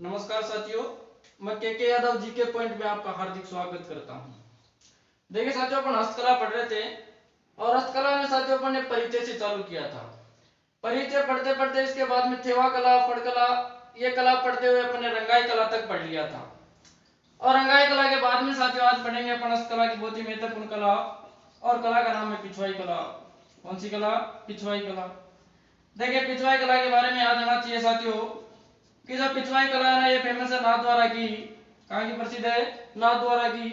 नमस्कार साथियों, मैं के यादव जीके पॉइंट में आपका हार्दिक स्वागत करता हूं। देखिए साथियों, अपन हस्तकला पढ़ रहे थे और हस्तकला में साथियों अपन ने परिचय से चालू किया था। परिचय पढ़ते पढ़ते इसके बाद में थेवा कला, फड़ कला, ये कला पढ़ते हुए अपन ने रंगाई कला तक पढ़ लिया था। और रंगाई कला के बाद में साथियों आज पढ़ेंगे अपन हस्तकला की बहुत ही महत्वपूर्ण कला, और कला का नाम है पिछवाई कला। कौन सी कला? पिछवाई कला। देखिए पिछवाई कला के बारे में याद होना चाहिए साथियों कि जो पिछवाई कला है ना, ये फेमस है नाथद्वारा की। कहाँ की प्रसिद्ध है? नाथद्वारा की।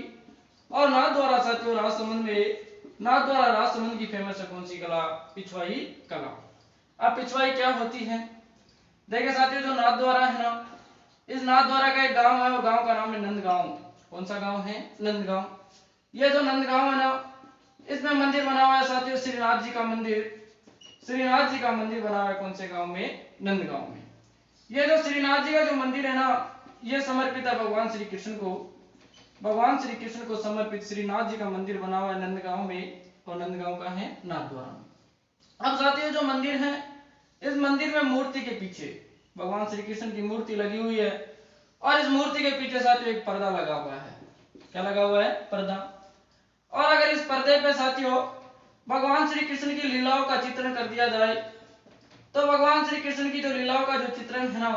और नाथद्वारा साथियों राजसमंद में, नाथद्वारा राजसमंद की फेमस है कौन सी कला? पिछवाई कला। अब पिछवाई क्या होती है? देखिए साथियों, जो नाथद्वारा है ना, इस नाथद्वारा का एक गांव है और गांव का नाम है नंदगांव। कौन सा गांव है? नंदगांव। ये जो नंदगांव है ना, इसमें मंदिर बना हुआ है साथियों श्रीनाथ जी का मंदिर। श्रीनाथ जी का मंदिर बना हुआ है कौन से गांव में? नंदगांव में। ये जो श्रीनाथ जी का जो मंदिर है ना, ये समर्पित है भगवान श्री कृष्ण को। भगवान श्री कृष्ण को समर्पित श्रीनाथ जी का मंदिर बना हुआ है नंदगांव में, और नंदगांव का है नाथद्वारा में। अब साथियों जो मंदिर है, इस मंदिर में मूर्ति के पीछे भगवान श्री कृष्ण की मूर्ति लगी हुई है, और इस मूर्ति के पीछे साथियों एक पर्दा लगा हुआ है। क्या लगा हुआ है? पर्दा। और अगर इस पर्दे पे साथियों भगवान श्री कृष्ण की लीलाओं का चित्रण कर दिया जाए, तो भगवान श्री कृष्ण की जो लीलाओं का जो चित्रण है ना,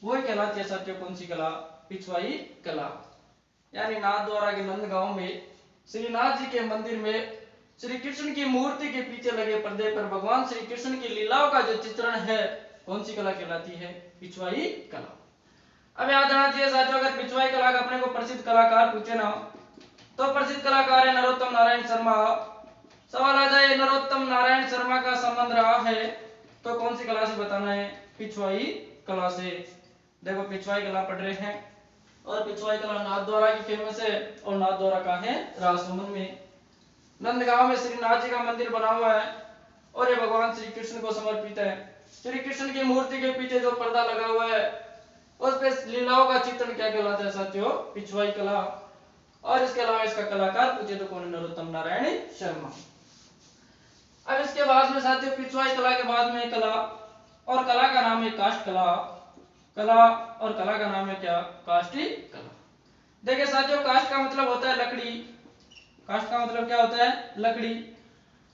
वो कहलाती है साथियों कौन सी कला? पिछवाई कला। यानी नाथद्वारा के नंदगांव में श्रीनाथ जी के मंदिर में श्री कृष्ण की मूर्ति के पीछे लगे पर्दे पर भगवान श्री कृष्ण की लीलाओं का जो चित्रण है, कौन सी कला कहलाती है? पिछवाई कला। अब याद रखना चाहिए साथियों, अगर पिछवाई कला का अपने को प्रसिद्ध कलाकार पूछे ना, तो प्रसिद्ध कलाकार है नरोत्तम नारायण शर्मा। सवाल आ जाए नरोत्तम नारायण शर्मा का संबंध रहा है तो कौन सी कला से बताना है? पिछवाई कला से। देखो पिछवाई कला पढ़ रहे हैं, और पिछवाई कला नाथद्वारा की फेमस है, और नाथद्वारा का है राजसमंद में। नंदगांव में श्रीनाथ जी का मंदिर बना हुआ है, और ये भगवान श्री कृष्ण को समर्पित है। श्री कृष्ण की मूर्ति के पीछे जो पर्दा लगा हुआ है, उस पे लीलाओं का चित्रण क्या कहलाता है साथियों? पिछवाई कला। और इसके अलावा इसका कलाकार पूछे तो कौन? नरोत्तम नारायण शर्मा। अब इसके बाद में साथियों पिछवाई कला के बाद में कला, और कला का नाम है काष्ठ कला। कला और कला का नाम है क्या? काष्ठी कला। देखिए साथियों, काष्ठ का मतलब होता है लकड़ी। काष्ठ का मतलब क्या होता है? लकड़ी।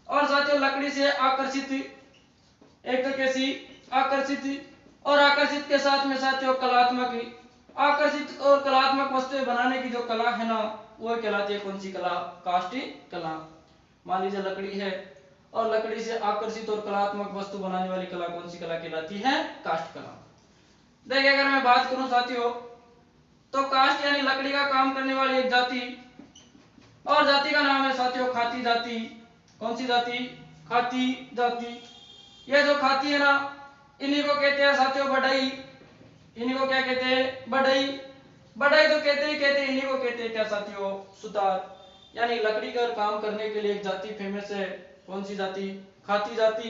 और साथियों लकड़ी से आकर्षित, एक तो कैसी? आकर्षित, और आकर्षित के साथ में साथियों कलात्मक, आकर्षित और कलात्मक वस्तुएं बनाने की जो कला है ना, वो कहलाती है कौन सी कला? काष्ठी कला। मान लीजिए लकड़ी है, और लकड़ी से आकर्षित और कलात्मक वस्तु बनाने वाली कला कौन सी कला कहलाती है? काष्ठ कला। देखिए अगर मैं बात करूं साथियों, तो काष्ठ यानी लकड़ी का काम करने वाली एक जाति, और जाति का नाम है साथियों खाती जाति। कौन सी जाति? खाती जाति। ये जो खाती है ना, इन्हीं को कहते हैं साथियों बढ़ई। इन्हीं को क्या कहते हैं? बढ़ई। बढ़ई तो कहते ही कहते, इन्हीं को कहते हैं क्या साथियों? सुतार। यानी लकड़ी का काम करने के लिए एक जाति फेमस है। कौन सी जाति? खाती जाति।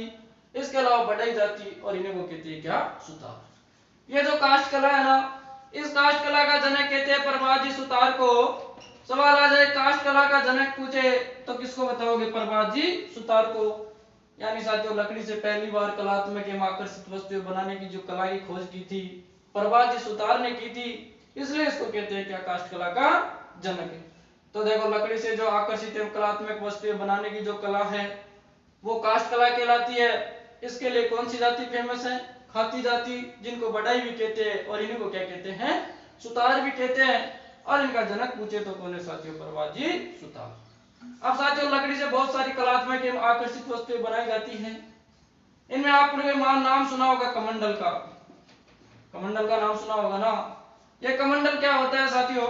इसके अलावा बढ़ई जाति, और इन्हीं को कहते हैं क्या? सुतार। ये जो काष्ठ कला है ना, इस काष्ठ कला का जनक कहते हैं प्रभात जी सुतार को। सवाल आ जाए काष्ठ कला का जनक पूछे तो किसको बताओगे? प्रभात जी सुतार को। यानी साथियों लकड़ी से पहली बार कलात्मक एवं आकर्षित वस्तुएं बनाने की जो कला की खोज की थी, प्रभात जी सुतार ने की थी, इसलिए इसको कहते हैं क्या? काष्ठ कला का जनक है। तो देखो लकड़ी से जो आकर्षित एवं कलात्मक वस्तुएं बनाने की जो कला है, वो काष्ठ कला कहलाती है। इसके लिए कौन सी जाति फेमस है? खाती जाति, जिनको बढ़ई भी कहते हैं, और इन्हीं को क्या कहते हैं? सुतार भी कहते हैं। और इनका जनक पूछे तो कौन है साथियों? प्रभात जी सुतार। अब साथियों लकड़ी से बहुत सारी कलात्मक एवं आकर्षित वस्तुएं बनाई जाती हैं। इनमें आपने नाम सुना होगा कमंडल का। कमंडल का नाम सुना होगा ना। यह कमंडल क्या होता है साथियों?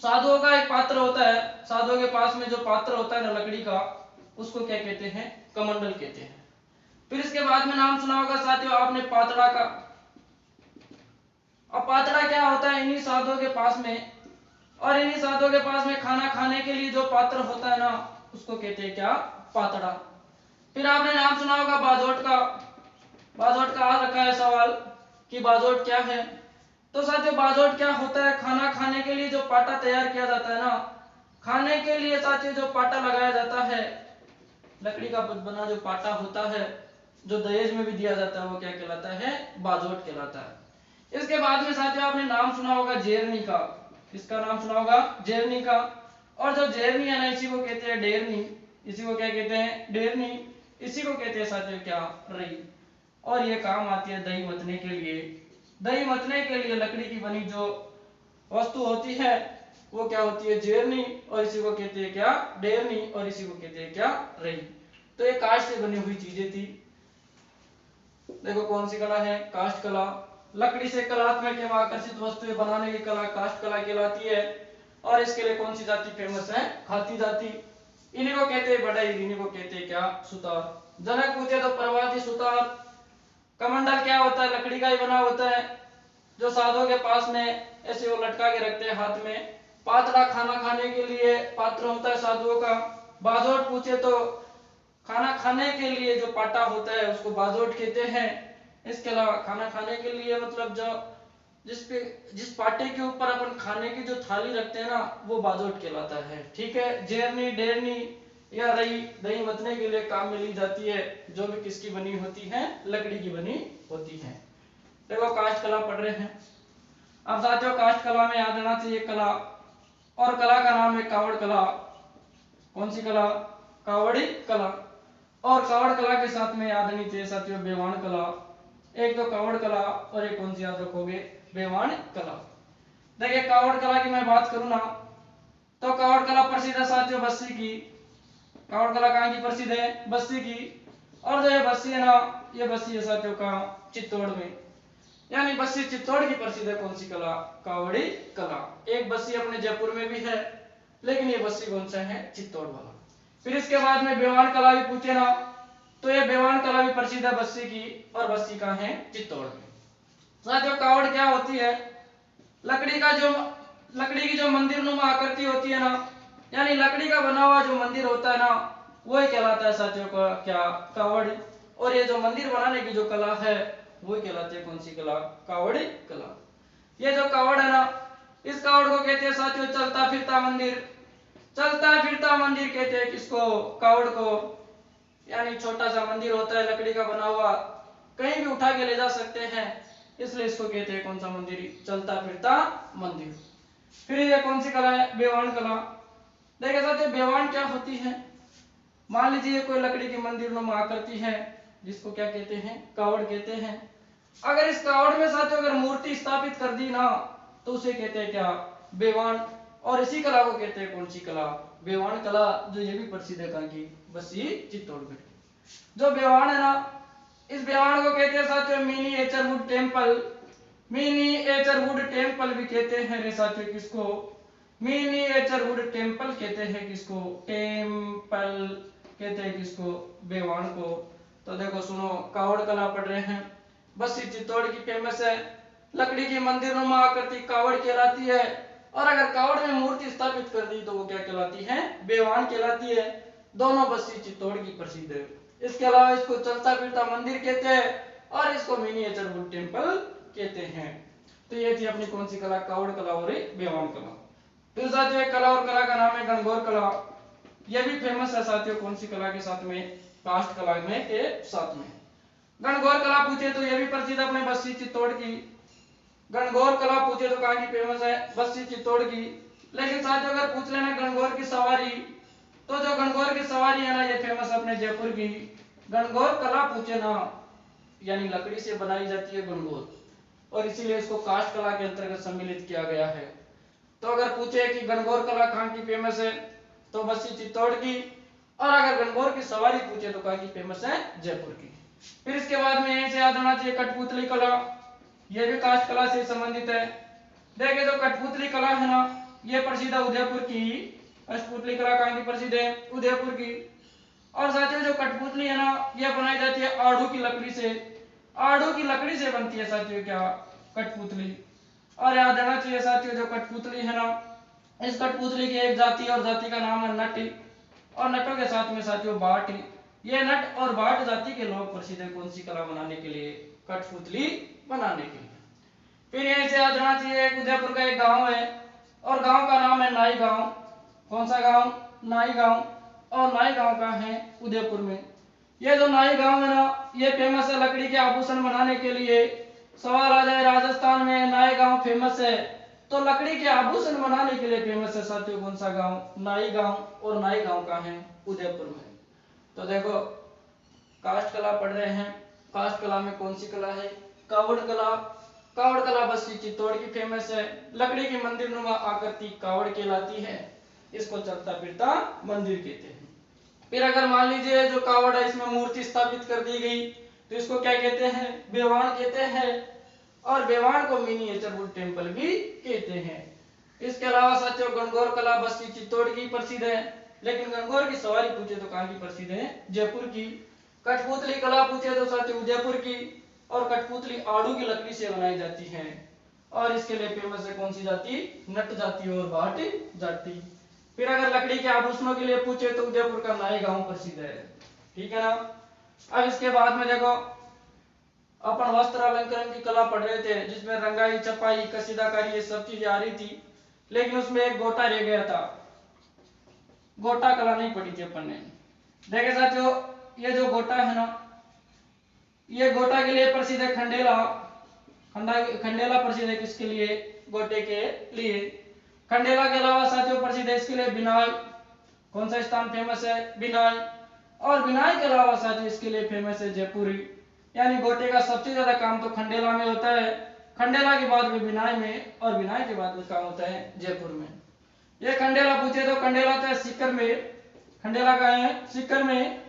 साधुओं का एक पात्र होता है। साधुओं के पास में जो पात्र होता है ना लकड़ी का, उसको क्या कहते हैं? कमंडल कहते हैं। फिर इसके बाद में नाम सुना होगा साथियों आपने पातड़ा का। अब पातड़ा क्या होता है? इन्हीं साधुओं के पास में, और इन्हीं साधुओं के पास में खाना खाने के लिए जो पात्र होता है ना, उसको कहते हैं क्या? पातड़ा। फिर आपने नाम सुना होगा बाजोट का। बाजोट का आ रखा है सवाल कि बाजोट क्या है। तो साथियों बाजोट क्या होता है? खाना खाने के लिए जो पाटा तैयार किया जाता है ना, खाने के लिए साथियों जो पाटा लगाया जाता है, लकड़ी का बना जो पाटा होता है, जो दहेज में भी दिया जाता है, वो क्या कहलाता है? बाजोट कहलाता है। इसके बाद में साथियों आपने नाम सुना होगा जेरनी का। इसका नाम सुना होगा जेरनी का। और जो जेरनी है ना, इसी को कहते हैं डेरनी। इसी को क्या कहते हैं? डेरनी। इसी को कहते हैं साथियों क्या? रई। और ये काम आती है दही मथने के लिए। दही मथने के लिए लकड़ी की बनी जो वस्तु होती है वो क्या होती है? जेरनी। और इसी को कहते हैं क्या? डेरनी। और इसी को कहते हैं क्या? रई। तो ये काष्ठ से बनी हुई चीजें थी। देखो कौन सी कला है? काष्ठ कला। लकड़ी से कलात्मक एवं आकर्षित वस्तुएं बनाने की कला काष्ठ कला कहलाती है। और इसके लिए कौन सी जाति फेमस है? खाती जाति। इन्हीं को कहते हैं बढ़ई, इन्हीं को कहते हैं क्या? सुतार। जनक पूछे तो पर्वती सुतार। कमंडल क्या होता है? लकड़ी का ही बना होता है, जो साधुओं के पास में ऐसे वो लटका के रखते हैं हाथ में। पातला खाना खाने के लिए पात्र होता है साधुओं का। बाजोट पूछे तो खाना खाने के लिए जो पाटा होता है उसको बाजोट कहते हैं। इसके अलावा खाना खाने के लिए मतलब जो जिस पाटे के ऊपर अपन खाने की जो थाली रखते हैं ना, वो बाजोट कहलाता है। ठीक है। जेरनी, डेरनी या रई दही मथने के लिए काम में ली जाती है, जो भी किसकी बनी होती है? लकड़ी की बनी होती है। देखो काष्ठ कला पढ़ रहे हैं। अब साथियों काष्ठ कला में याद रहना चाहिए कला, और कला का नाम है कावड़ कला। कौन सी कला? कावड़ी कला। और कावड़ कला के साथ में याद रहनी चाहिए साथियों बेवाण कला। एक तो कावड़ कला और एक कौन सी याद रखोगे? बेवाण कला। देखिए कावड़ कला की मैं बात करूं ना, तो कावड़ कला प्रसिद्ध है साथियों बस्सी की। कावड़ कला कहाँ की प्रसिद्ध है? बस्सी की। और जो ये बस्सी है ना, ये बस्सी है साथियों का चित्तौड़ में। यानी बस्सी चित्तौड़ की प्रसिद्ध है कौन सी कला? कावड़ी कला। एक बस्सी अपने जयपुर में भी है, लेकिन ये बस्सी कौन सा है? चित्तौड़ वाला। फिर इसके बाद में बेवाण कला भी पूछे ना, तो ये बेवाण कला भी प्रसिद्ध है बस्सी की, और बस्सी कहाँ है? चित्तौड़ में। साथियों कावड़ क्या होती है? लकड़ी की जो मंदिर नुमा आकृति होती है ना, यानी लकड़ी का बना हुआ जो मंदिर होता है ना, वही कहलाता है साथियों का क्या? कावड़। और ये जो मंदिर बनाने की जो कला है वही कहलाती है कौन सी कला? कावड़ी कला। ये जो कावड़ है ना, इस कावड़ को कहते हैं साथियों चलता फिरता मंदिर। चलता फिरता मंदिर कहते हैं किसको? कावड़ को। यानी छोटा सा मंदिर होता है लकड़ी का बना हुआ, कहीं भी उठा के ले जा सकते हैं, इसलिए इसको कहते हैं कौन सा मंदिर? चलता फिरता मंदिर। फिर ये कौन सी कला है? बेवाण कला। देखिए साथियों बेवाण क्या होती है? मान लीजिए कोई लकड़ी की मंदिर नुमा आकृति है, जिसको क्या कहते हैं? कावड़ कहते हैं। अगर इस कावड़ में साथियों अगर मूर्ति स्थापित कर दी ना, तो उसे कहते हैं क्या? बेवाण। और इसी कला को कहते हैं कौन सी कला? बेवाण कला, जो ये भी प्रसिद्ध है कहाँ की? बस्सी चित्तौड़गढ़ की। जो बेवाण है ना, इस बेवाण को कहते हैं साथियों miniature would temple. Miniature would temple भी कहते हैं रे साथियों किसको? मिनिएचर वुड टेम्पल कहते हैं किसको? टेम्पल कहते हैं किसको? बेवाण को। तो देखो सुनो, कावड़ कला पढ़ रहे हैं, बस्सी चित्तौड़ की फेमस है। लकड़ी की मंदिर नुमा आकृति कावड़ कहलाती है, और अगर कावड़ में मूर्ति स्थापित कर दी तो वो क्या कहलाती है? बेवाण कहलाती है। दोनों बस्सी चित्तौड़ की प्रसिद्ध है। इसके अलावा इसको चलता फिरता मंदिर कहते हैं, और इसको मिनिएचर वुड टेम्पल कहते हैं। तो ये थी अपनी कौन सी कला? कावड़ कला और बेवाण कला। फिर साथियों एक कला और कला का नाम है गणगौर कला। यह भी फेमस है साथियों कौन सी कला के साथ में? काष्ठ कला में के साथ में। गणगौर कला पूछे तो यह भी प्रसिद्ध अपने बस्सी चित्तौड़ की। गणगौर कला पूछे तो कहाँ की फेमस है? बस्सी चित्तौड़ की। लेकिन साथियों अगर पूछ लेना गणगौर की सवारी, तो जो गणगौर की सवारी है ना, ये फेमस अपने जयपुर की। गणगौर कला पूछे ना, यानी लकड़ी से बनाई जाती है गणगौर, और इसीलिए इसको काष्ठ कला के अंतर्गत सम्मिलित किया गया है। तो अगर पूछे कि गणगौर कला कहाँ की फेमस है, तो बस्सी चित्तौड़ की। और अगर गणगौर की सवारी पूछे तो कहाँ की फेमस है? जयपुर की। फिर इसके बाद में यहीं से याद आना चाहिए कठपुतली कला। यह भी काष्ठ कला से संबंधित है। देखिए जो कठपुतली कला है ना, यह प्रसिद्ध है उदयपुर की। कठपुतली कला कहाँ की प्रसिद्ध है? उदयपुर की। और साथियों जो कठपुतली है ना, यह बनाई जाती है आड़ू की लकड़ी से। आड़ू की लकड़ी से बनती है साथियों क्या? कठपुतली। और याद रहना चाहिए साथियों जो कठपुतली है ना, इस कठपुतली की एक जाति और जाति का नाम है नट, और नटों के साथ में साथियों बाट। ये नट और बाट जाति के लोग प्रसिद्ध है कौन सी कला बनाने के लिए? कठपुतली बनाने के लिए। फिर यहीं से याद रहना चाहिए उदयपुर का एक गांव है, और गांव का नाम है नाई गांव। कौन सा गांव? नाई गांव। और नाई गांव कहाँ है? उदयपुर में। ये जो नाई गांव है ना, ये फेमस है लकड़ी के आभूषण बनाने के लिए। सवाल आ जाए राजस्थान में नाई गांव फेमस है, तो लकड़ी के आभूषण बनाने के लिए फेमस है साथियों कौन सा गांव? नाई गांव। और नाई गांव का है उदयपुर में। तो देखो काष्ठ कला पढ़ रहे हैं, काष्ठ कला में कौन सी कला है? कावड़ कला। कावड़ कला बस्ती चित्तौड़ की फेमस है। लकड़ी की मंदिर नुमा आकृति कावड़ कहलाती है, इसको चलता फिरता मंदिर कहते हैं। फिर अगर मान लीजिए जो कावड़ है इसमें मूर्ति स्थापित कर दी गई तो इसको क्या कहते हैं? बेवाण कहते हैं। और बेवाण को मिनिएचर वुड टेम्पल भी कहते हैं। इसके अलावा साथियों गणगौर कला बस्ती चित्तौड़ की प्रसिद्ध है, लेकिन गणगौर की सवारी पूछे तो कहाँ की प्रसिद्ध है? जयपुर की। कठपुतली कला पूछे तो साथियों उदयपुर की। और कठपुतली आड़ू की लकड़ी से बनाई जाती है और इसके लिए फेमस है कौन सी जाति? नट जाति और भाट जाति। फिर अगर लकड़ी के आभूषणों के लिए पूछे तो उदयपुर का नाई गांव प्रसिद्ध है। ठीक है ना। अब इसके बाद में देखो अपन वस्त्र अलंकरण की कला पढ़ रहे थे, जिसमें रंगाई छपाई कसीदाकारी ये सब चीजें आ रही थी, लेकिन उसमें एक गोटा रह गया था। गोटा कला नहीं पढ़ी थी अपन ने। देखे साथियों ये जो गोटा है ना, ये गोटा के लिए प्रसिद्ध है खंडेला। खंडेला प्रसिद्ध है किसके लिए? गोटे के लिए। खंडेला के अलावा साथियों प्रसिद्ध है इसके लिए बिनाई। कौन सा स्थान फेमस है? बिनाई। और बिनाई के अलावा साथियों इसके लिए फेमस है जयपुरी। यानी गोटे का सबसे ज्यादा काम तो खंडेला में होता है, खंडेला के बाद में बिनाई में, और बिनाई के बाद में काम होता है जयपुर में। ये खंडेला पूछे तो खंडेला तो है सीकर में, खंडेला का है सीकर में।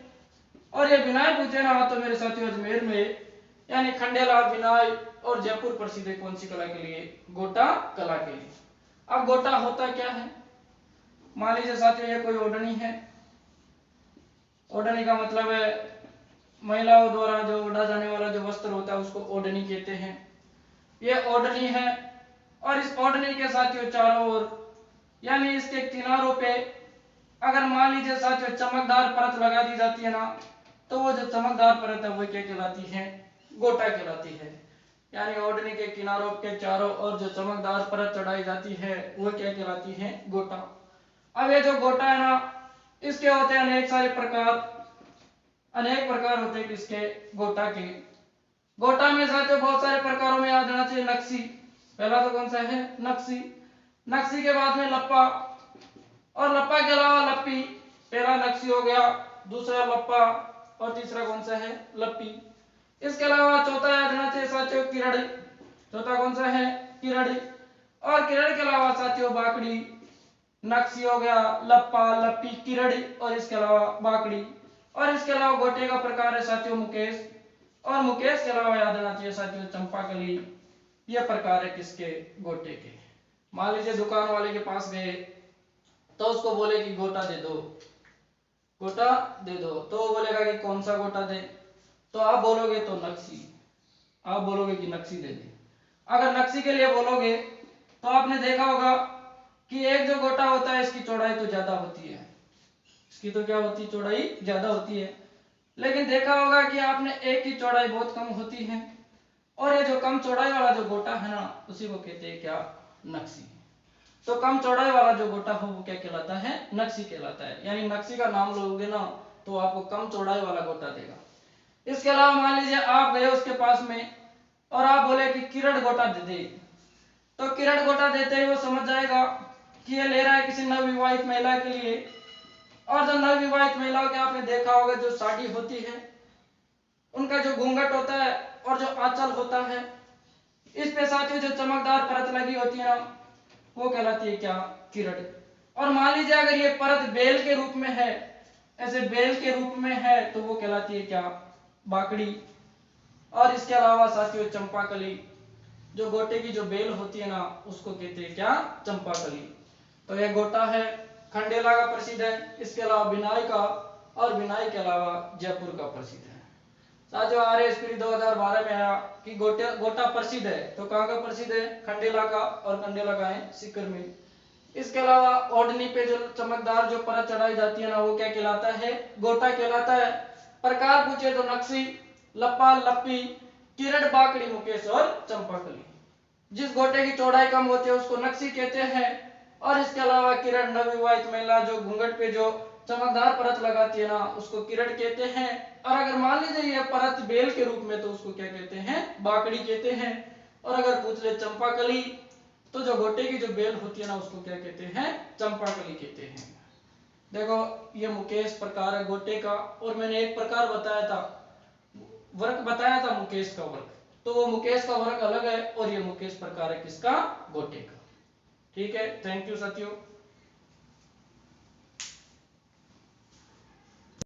और ये बिनाई पूछे ना तो मेरे साथियों अजमेर में। यानी खंडेला, बिनाई और जयपुर प्रसिद्ध है कौन सी कला के लिए? गोटा कला के लिए। अब गोटा होता क्या है? मान लीजिए साथियों ये कोई ओढ़नी है। ओढ़नी का मतलब है महिलाओं द्वारा जो ओढ़ा जाने वाला जो वस्त्र होता है उसको ओढ़नी कहते हैं। ये ओढ़नी है और इस ओढ़नी के साथियों चारों ओर यानी इसके किनारों पे अगर मान लीजिए साथियों चमकदार परत लगा दी जाती है ना, तो वो जो चमकदार परत है वो क्या कहलाती है? गोटा कहलाती है। यानी ओढ़नी के किनारों के चारों ओर जो चमकदार परत चढ़ाई जाती है वो क्या कहलाती है? गोटा। अब ये जो गोटा है ना, इसके होते हैं अनेक सारे प्रकार, अनेक प्रकार होते हैं किसके? गोटा के। गोटा में साथियों बहुत सारे प्रकारों में याद रहना चाहिए नक्शी। पहला तो कौन सा है? नक्शी। नक्शी के बाद में लप्पा, और लप्पा के अलावा लप्पी। पहला नक्शी हो गया, दूसरा लप्पा और तीसरा कौन सा है? लप्पी। इसके अलावा चौथा याद रहना चाहिए साथियों किरड़ी। चौथा कौन सा है? किरड़ी। और किरड़ी के अलावा साथियों बाकड़ी। नक्शी हो गया, लप्पा, लप्पी, किरड़ी और इसके अलावा बाकड़ी। और इसके अलावा गोटे का प्रकार है साथियों मुकेश। और मुकेश के अलावा याद रहना चाहिए साथियों चंपाकली। ये प्रकार है किसके? गोटे के। मान लीजिए दुकान वाले के पास गए तो उसको बोले कि गोटा दे दो, गोटा दे दो, तो वो बोलेगा कि कौन सा गोटा दे? तो आप बोलोगे तो नक्शी, आप बोलोगे कि नक्शी दे दे। अगर नक्शी के लिए बोलोगे तो आपने देखा होगा कि एक जो गोटा होता है इसकी चौड़ाई तो ज्यादा होती है, इसकी तो क्या होती है? चौड़ाई ज्यादा होती है। लेकिन देखा होगा कि आपने एक की चौड़ाई बहुत कम होती है, और ये जो कम चौड़ाई वाला जो गोटा है ना उसी को कहते हैं क्या? नक्शी। तो कम चौड़ाई वाला जो गोटा हो वो क्या कहलाता है? नक्शी कहलाता है। यानी नक्शी का नाम लोगे ना तो आपको कम चौड़ाई वाला गोटा देगा। इसके अलावा मान लीजिए आप गए उसके पास में और आप बोले कि किरण गोटा दे दे, तो किरण गोटा देते ही वो समझ जाएगा कि ये ले रहा है किसी नवविवाहित महिला के लिए। और जो नवविवाहित महिलाओं के आपने देखा होगा जो साड़ी होती है उनका जो घूंघट होता है और जो आंचल होता है, इस पे साथियों जो चमकदार परत लगी होती है ना वो कहलाती है क्या? किरण। और मान लीजिए अगर ये परत बेल के रूप में है, ऐसे बेल के रूप में है, तो वो कहलाती है क्या? बाकड़ी। और इसके अलावा साथियों चंपाकली, जो गोटे की जो बेल होती है ना उसको कहते हैं क्या? चंपाकली। तो ये गोटा है, खंडेला का प्रसिद्ध है, इसके अलावा बिनाई का, और बिनाई के अलावा जयपुर का प्रसिद्ध है। साथियों RSP 2012 में आया कि गोटा प्रसिद्ध है, तो कहाँ का प्रसिद्ध है? खंडेला का, और खंडेला का है सीकर में। इसके अलावा ओढ़नी पे जो चमकदार जो परत चढ़ाई जाती है ना वो क्या कहलाता है? गोटा कहलाता है। प्रकार पूछे तो नक्शी, लप्पा, लप्पी, किरण, बाकड़ी, मुकेश और चंपाकली। जिस गोटे की चौड़ाई कम होती है उसको नक्शी कहते हैं। और इसके अलावा किरण नवविवाहित महिला जो घूंघट पे जो चमकदार परत लगाती है ना, उसको किरण कहते हैं। और अगर मान लीजिए ये परत बेल के रूप में, तो उसको क्या कहते हैं, बाकड़ी कहते हैं। और अगर पूछ ले चंपाकली, तो जो गोटे की जो बेल होती है ना, उसको क्या कहते हैं, चंपाकली कहते हैं। देखो ये मुकेश प्रकार है गोटे का, और मैंने एक प्रकार बताया था, वर्क बताया था मुकेश का वर्क, तो वो मुकेश का वर्क अलग है और ये मुकेश प्रकार है किसका, गोटे का। ठीक है, थैंक यू साथियों।